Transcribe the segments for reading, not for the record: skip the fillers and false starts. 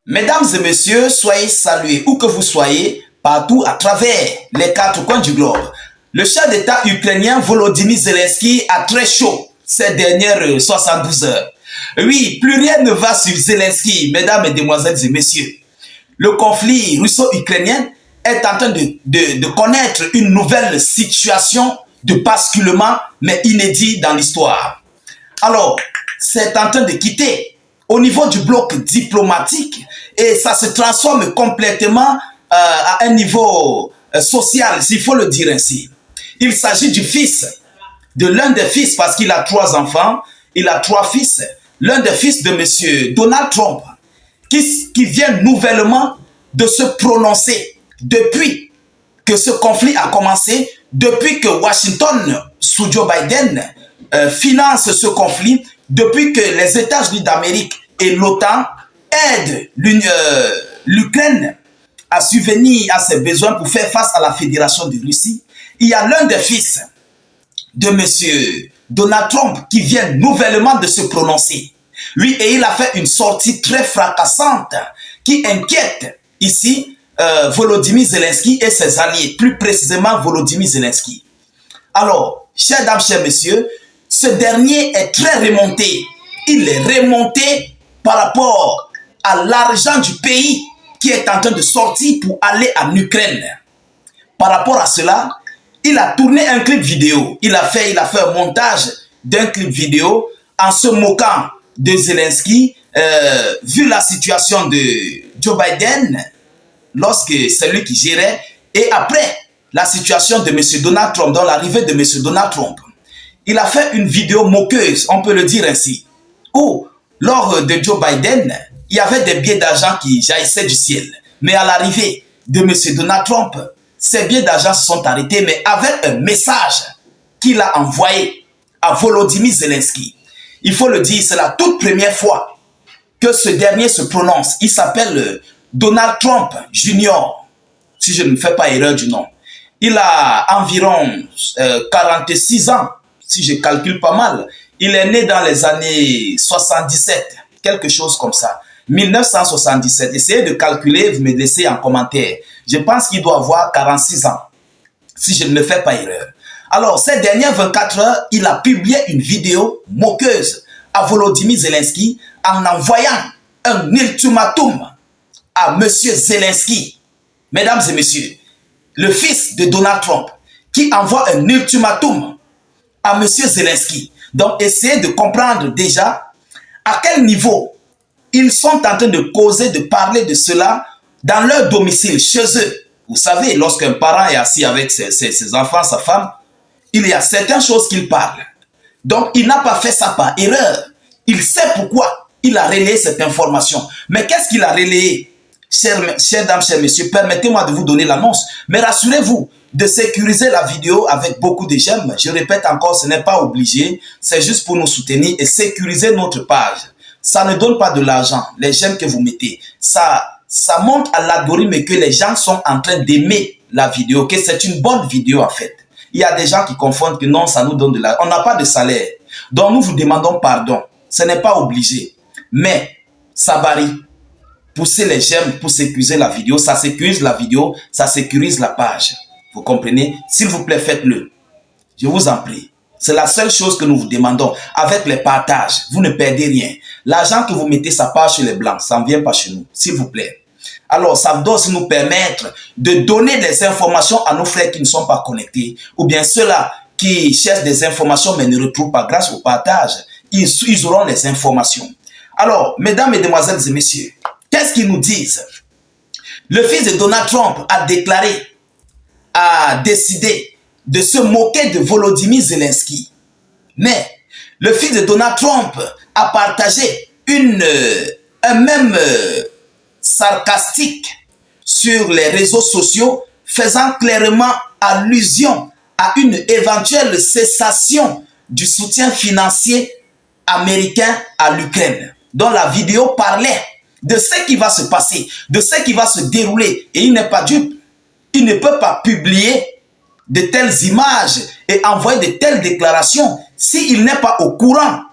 Mesdames et messieurs, soyez salués où que vous soyez, partout à travers les quatre coins du globe. Le chef d'État ukrainien Volodymyr Zelensky a très chaud ces dernières 72 heures. Oui, plus rien ne va sur Zelensky, mesdames et demoiselles et messieurs. Le conflit russo-ukrainien est en train de connaître une nouvelle situation de basculement, mais inédit dans l'histoire. Alors, c'est en train de quitter au niveau du bloc diplomatique et ça se transforme complètement à un niveau social, s'il faut le dire ainsi. Il s'agit du fils, de l'un des fils, parce qu'il a 3 enfants, il a 3 fils, l'un des fils de M. Donald Trump, qui vient nouvellement de se prononcer depuis que ce conflit a commencé, depuis que Washington, sous Joe Biden, finance ce conflit, depuis que les États-Unis d'Amérique et l'OTAN aident l'Ukraine à subvenir à ses besoins pour faire face à la Fédération de Russie. Il y a l'un des fils de M. Donald Trump qui vient nouvellement de se prononcer. Oui, et il a fait une sortie très fracassante qui inquiète ici Volodymyr Zelensky et ses alliés, plus précisément Volodymyr Zelensky. Alors, chers dames, chers messieurs, ce dernier est très remonté. Il est remonté par rapport à l'argent du pays qui est en train de sortir pour aller en Ukraine. Par rapport à cela, il a tourné un clip vidéo. Il a fait un montage d'un clip vidéo en se moquant de Zelensky, vu la situation de Joe Biden, lorsque c'est lui qui gérait, et après la situation de M. Donald Trump, dans l'arrivée de M. Donald Trump. Il a fait une vidéo moqueuse, on peut le dire ainsi, où, lors de Joe Biden, il y avait des billets d'argent qui jaillissaient du ciel. Mais à l'arrivée de M. Donald Trump, ces billets d'argent se sont arrêtés, mais avec un message qu'il a envoyé à Volodymyr Zelensky. Il faut le dire, c'est la toute première fois que ce dernier se prononce. Il s'appelle Donald Trump Jr., si je ne me fais pas erreur du nom. Il a environ 46 ans, si je calcule pas mal. Il est né dans les années 77, quelque chose comme ça. 1977. Essayez de calculer, vous me laissez en commentaire. Je pense qu'il doit avoir 46 ans, si je ne me fais pas erreur. Alors, ces dernières 24 heures, il a publié une vidéo moqueuse à Volodymyr Zelensky en envoyant un ultimatum à M. Zelensky. Mesdames et messieurs, le fils de Donald Trump qui envoie un ultimatum à M. Zelensky. Donc, essayez de comprendre déjà à quel niveau ils sont en train de causer, de parler de cela dans leur domicile, chez eux. Vous savez, lorsqu'un parent est assis avec ses enfants, sa femme, il y a certaines choses qu'il parle. Donc, il n'a pas fait ça par erreur. Il sait pourquoi il a relayé cette information. Mais qu'est-ce qu'il a relayé? Chères dames, chers messieurs, permettez-moi de vous donner l'annonce. Mais rassurez-vous de sécuriser la vidéo avec beaucoup de j'aime. Je répète encore, ce n'est pas obligé. C'est juste pour nous soutenir et sécuriser notre page. Ça ne donne pas de l'argent, les j'aime que vous mettez. Ça montre à l'algorithme que les gens sont en train d'aimer la vidéo, que c'est une bonne vidéo en fait. Il y a des gens qui confondent que non, ça nous donne de l'argent. On n'a pas de salaire. Donc nous vous demandons pardon. Ce n'est pas obligé. Mais ça varie. Poussez les j'aime pour sécuriser la vidéo. Ça sécurise la vidéo, ça sécurise la page. Vous comprenez? S'il vous plaît, faites-le. Je vous en prie. C'est la seule chose que nous vous demandons. Avec les partages, vous ne perdez rien. L'argent que vous mettez, ça part chez les Blancs. Ça ne vient pas chez nous, s'il vous plaît. Alors, ça doit aussi nous permettre de donner des informations à nos frères qui ne sont pas connectés. Ou bien ceux-là qui cherchent des informations mais ne retrouvent pas grâce au partage. Ils auront les informations. Alors, mesdames, mesdemoiselles et messieurs, qu'est-ce qu'ils nous disent? Le fils de Donald Trump a décidé de se moquer de Volodymyr Zelensky. Mais le fils de Donald Trump a partagé un même sarcastique sur les réseaux sociaux, faisant clairement allusion à une éventuelle cessation du soutien financier américain à l'Ukraine. Dont la vidéo parlait de ce qui va se passer, de ce qui va se dérouler. Et il n'est pas dupe. Il ne peut pas publier de telles images et envoyer de telles déclarations s'il n'est pas au courant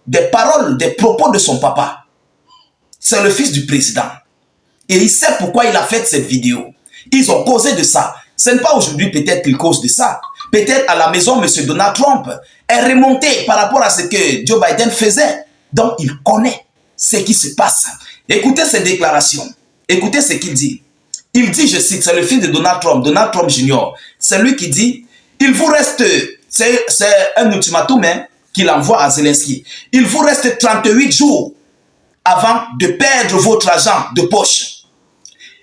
des paroles, des propos de son papa. C'est le fils du président. Et il sait pourquoi il a fait cette vidéo. Ils ont causé de ça. Ce n'est pas aujourd'hui peut-être qu'ils causent de ça. Peut-être à la maison, M. Donald Trump est remonté par rapport à ce que Joe Biden faisait. Donc, il connaît ce qui se passe. Écoutez ses déclarations. Écoutez ce qu'il dit. Il dit, je cite, c'est le fils de Donald Trump Jr. C'est lui qui dit, il vous reste, c'est un ultimatum qu'il envoie à Zelensky. Il vous reste 38 jours avant de perdre votre argent de poche.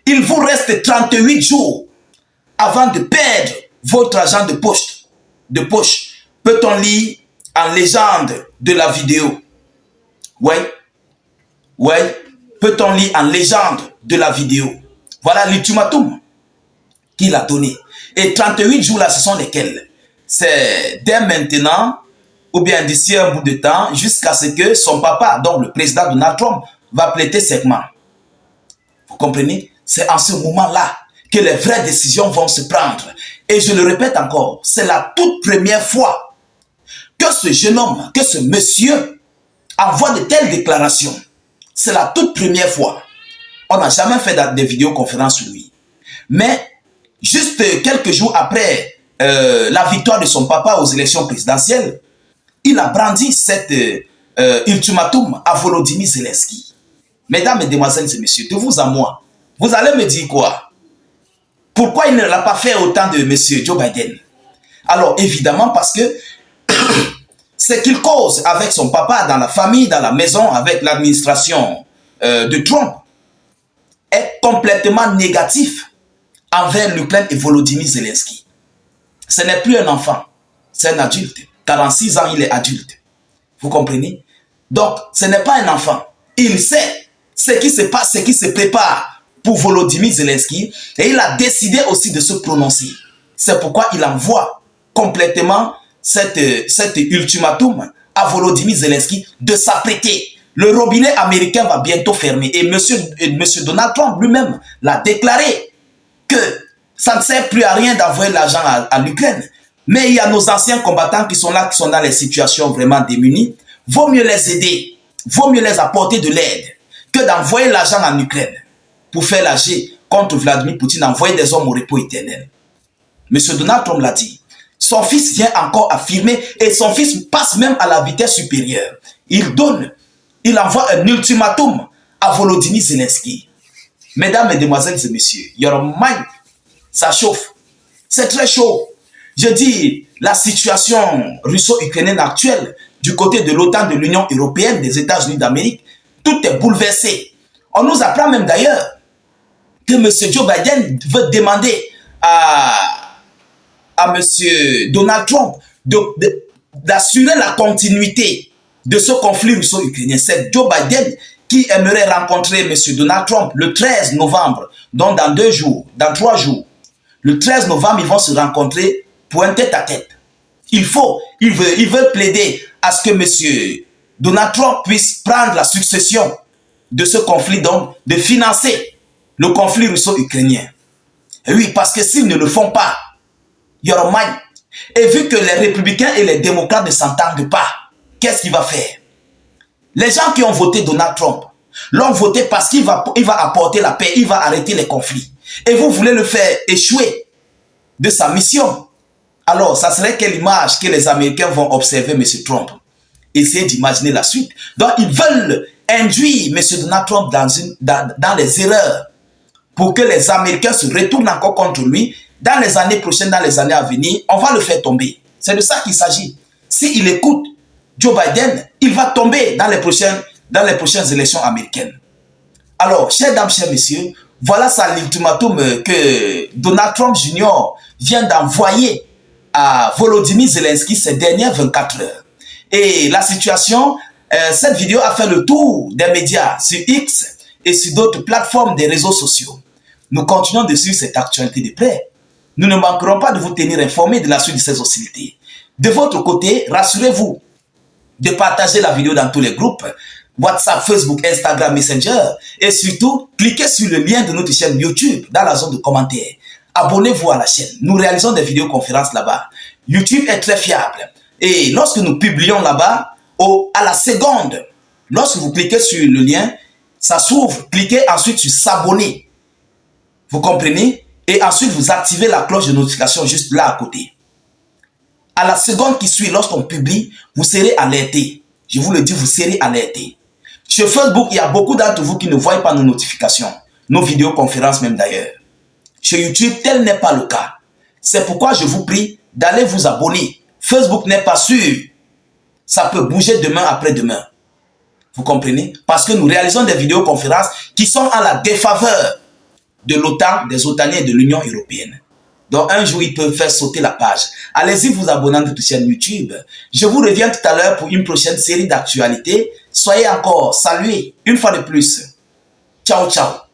Il vous reste 38 jours avant de perdre votre argent de poche. Peut-on lire en légende de la vidéo? Oui. Peut-on lire en légende de la vidéo? Voilà l'ultimatum qu'il a donné. Et 38 jours là, ce sont lesquels? C'est dès maintenant, ou bien d'ici un bout de temps, jusqu'à ce que son papa, donc le président Donald Trump, va prêter serment. Vous comprenez? C'est en ce moment-là que les vraies décisions vont se prendre. Et je le répète encore, c'est la toute première fois que ce jeune homme, que ce monsieur envoie de telles déclarations. C'est la toute première fois. On n'a jamais fait de vidéoconférence sur lui. Mais juste quelques jours après la victoire de son papa aux élections présidentielles, il a brandi cet ultimatum à Volodymyr Zelensky. Mesdames, mesdemoiselles et messieurs, de vous à moi, vous allez me dire quoi? Pourquoi il ne l'a pas fait au temps de M. Joe Biden? Alors, évidemment, parce que ce qu'il cause avec son papa, dans la famille, dans la maison, avec l'administration de Trump, est complètement négatif envers l'Ukraine et Volodymyr Zelensky. Ce n'est plus un enfant, c'est un adulte. 46 ans, il est adulte. Vous comprenez? Donc, ce n'est pas un enfant. Il sait ce qui se passe, ce qui se prépare pour Volodymyr Zelensky, et il a décidé aussi de se prononcer. C'est pourquoi il envoie complètement cet ultimatum à Volodymyr Zelensky de s'apprêter. Le robinet américain va bientôt fermer. Et monsieur Donald Trump lui-même l'a déclaré que ça ne sert plus à rien d'envoyer l'argent à l'Ukraine. Mais il y a nos anciens combattants qui sont là, qui sont dans les situations vraiment démunies. Vaut mieux les aider, vaut mieux les apporter de l'aide que d'envoyer l'argent en Ukraine pour faire la G contre Vladimir Poutine, envoyer des hommes au repos éternel. Monsieur Donald Trump l'a dit. Son fils vient encore affirmer et son fils passe même à la vitesse supérieure. Il envoie un ultimatum à Volodymyr Zelensky. Mesdames, mesdemoiselles et messieurs, your mind, ça chauffe. C'est très chaud. Je dis, la situation russo-ukrainienne actuelle, du côté de l'OTAN, de l'Union européenne, des États-Unis d'Amérique, tout est bouleversé. On nous apprend même d'ailleurs que M. Joe Biden veut demander à M. Donald Trump d'assurer la continuité de ce conflit russo-ukrainien. C'est Joe Biden qui aimerait rencontrer M. Donald Trump le 13 novembre, donc dans 3 jours. Le 13 novembre, ils vont se rencontrer pour un tête-à-tête. Ils veulent plaider à ce que M. Donald Trump puisse prendre la succession de ce conflit, donc de financer le conflit russo-ukrainien. Oui, parce que s'ils ne le font pas, Yoromai, et vu que les républicains et les démocrates ne s'entendent pas, qu'est-ce qu'il va faire? Les gens qui ont voté Donald Trump l'ont voté parce qu'il va apporter la paix, il va arrêter les conflits. Et vous voulez le faire échouer de sa mission. Alors, ça serait quelle image que les Américains vont observer M. Trump? Essayez d'imaginer la suite. Donc, ils veulent induire M. Donald Trump dans les erreurs pour que les Américains se retournent encore contre lui. Dans les années prochaines, dans les années à venir, on va le faire tomber. C'est de ça qu'il s'agit. S'il écoute Joe Biden, il va tomber dans les prochaines élections américaines. Alors, chers dames, chers messieurs, voilà ça l'ultimatum que Donald Trump Jr. vient d'envoyer à Volodymyr Zelensky ces dernières 24 heures. Et la situation, cette vidéo a fait le tour des médias sur X et sur d'autres plateformes des réseaux sociaux. Nous continuons de suivre cette actualité de près. Nous ne manquerons pas de vous tenir informés de la suite de ces hostilités. De votre côté, rassurez-vous de partager la vidéo dans tous les groupes, WhatsApp, Facebook, Instagram, Messenger, et surtout, cliquez sur le lien de notre chaîne YouTube dans la zone de commentaires. Abonnez-vous à la chaîne. Nous réalisons des vidéoconférences là-bas. YouTube est très fiable. Et lorsque nous publions là-bas, à la seconde, lorsque vous cliquez sur le lien, Ça s'ouvre, cliquez ensuite sur s'abonner. Vous comprenez? Et ensuite, vous activez la cloche de notification juste là à côté. À la seconde qui suit, lorsqu'on publie, vous serez alerté. Je vous le dis, vous serez alerté. Sur Facebook, il y a beaucoup d'entre vous qui ne voient pas nos notifications, nos vidéoconférences même d'ailleurs. Sur YouTube, tel n'est pas le cas. C'est pourquoi je vous prie d'aller vous abonner. Facebook n'est pas sûr. Ça peut bouger demain après-demain. Vous comprenez? Parce que nous réalisons des vidéoconférences qui sont à la défaveur de l'OTAN, des OTANiens et de l'Union européenne. Donc un jour, ils peuvent faire sauter la page. Allez-y vous abonner à notre chaîne YouTube. Je vous reviens tout à l'heure pour une prochaine série d'actualités. Soyez encore salués une fois de plus. Ciao, ciao.